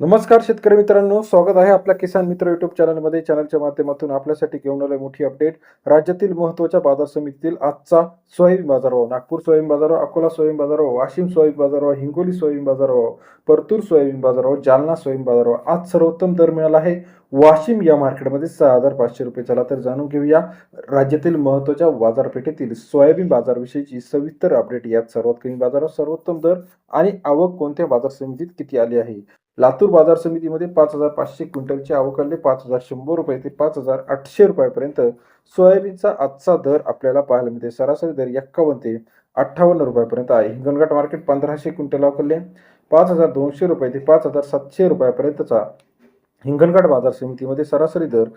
नमस्कार शेतकरी मित्रांनो, स्वागत आहे आपल्या किसान मित्र युट्यूब चॅनलमध्ये. चॅनलच्या माध्यमातून आपल्यासाठी घेऊन आलोय मोठी अपडेट. राज्यातील महत्त्वाच्या बाजार समितीतील आजचा सोयाबीन बाजारभाव. नागपूर सोयाबीन बाजारभाव, अकोला सोयाबीन बाजारभाव, वाशिम सोयाबीन बाजारभाव, हिंगोली सोयाबीन बाजारभाव, परतूर सोयाबीन बाजारभाव, जालना सोयाबीन बाजारभाव. आज सर्वोत्तम दर मिळाला आहे वाशिम या मार्केटमध्ये ₹6,500. चला तर जाणून घेऊया राज्यातील महत्त्वाच्या बाजारपेठेतील सोयाबीन बाजारविषयीची सविस्तर अपडेट. यात सर्वात कमी बाजारात सर्वोत्तम दर आणि आवक कोणत्या बाजार समितीत किती आली आहे. लातूर बाजार समितीमध्ये 5,500 क्विंटलची आवक आली. ₹5,100 ते ₹5,800 सोयाबीनचा आजचा दर आपल्याला पाहायला मिळते. सरासरी दर 51 ते ₹58 आहे. हिंगणघाट मार्केट 1,500 क्विंटल अवकलले ₹5,200 ते ₹5,700 हिंगणघाट बाजार समितीमध्ये सरासरी दर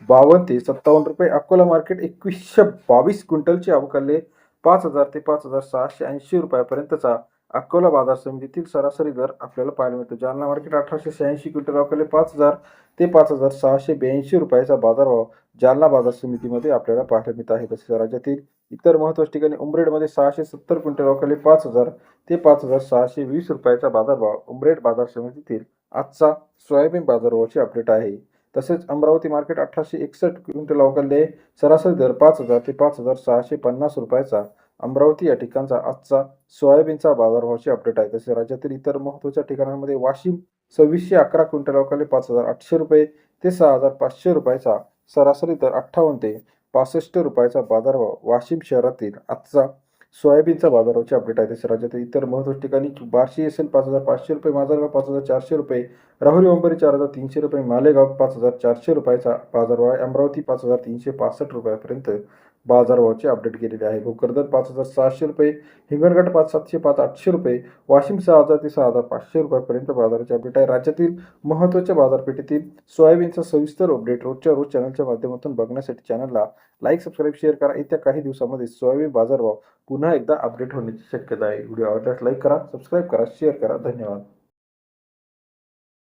52 ते ₹57. अकोला मार्केट 2,122 क्विंटलची आवक आली. 5,000 ते ₹5,680 अकोला बाजार समितीतील सरासरी दर आपल्याला पाहायला मिळतो. Jalna market 1,886 quintal अवकलले. 5,000 ते ₹5,682 बाजारभाव जालना बाजार समितीमध्ये आपल्याला पाहायला मिळत आहे. तसेच राज्यातील इतर महत्त्वाच्या ठिकाणी उमरेडमध्ये 670 क्विंटल अवकलले. 5,000 ते ₹5,620 बाजारभाव उमरेड बाजार समितीतील आजचा सोयाबीन बाजारभावाची अपडेट आहे. तसेच अमरावती मार्केट 1,861 क्विंटल अवकलले. सरासरी दर 5,000 ते ₹5,650 अमरावती या ठिकाणचा आजचा सोयाबीनचा बाजारभावाची अपडेट आहे. तसेच राज्यातील इतर महत्त्वाच्या ठिकाणांमध्ये वाशिम 2,611 क्विंटल अवकलले. ₹5,800 ते ₹6,500 सरासरी दर 58 ते ₹65 बाजारभाव वाशिम शहरातील आजचा सोयाबीनचा बाजारभावाची अपडेट आहे. तसेच राज्यातील इतर महत्त्वाच्या ठिकाणी बार्शी असेल ₹5,500, माजलगाव ₹5,400, राहुरी अंबरी ₹4,300, मालेगाव ₹5,400 बाजारभाव आहे. अमरावती ₹5,365 बाजारभावाची अपडेट केलेली आहे. भोकरदन ₹5,600, हिंगणघाट ₹5,700, ₹5,800, वाशिम 6,000 ते ₹6,500 बाजाराची अपडेट आहे. राज्यातील महत्त्वाच्या बाजारपेठेतील सोयाबीनचा सविस्तर अपडेट रोजच्या रोज चॅनलच्या माध्यमातून बघण्यासाठी चॅनलला लाईक, सबस्क्राईब, शेअर करा. येत्या काही दिवसामध्ये सोयाबीन बाजारभाव पुन्हा एकदा अपडेट होण्याची शक्यता आहे. व्हिडिओ आवडल्यास लाईक करा, सबस्क्राईब करा, शेअर करा. धन्यवाद.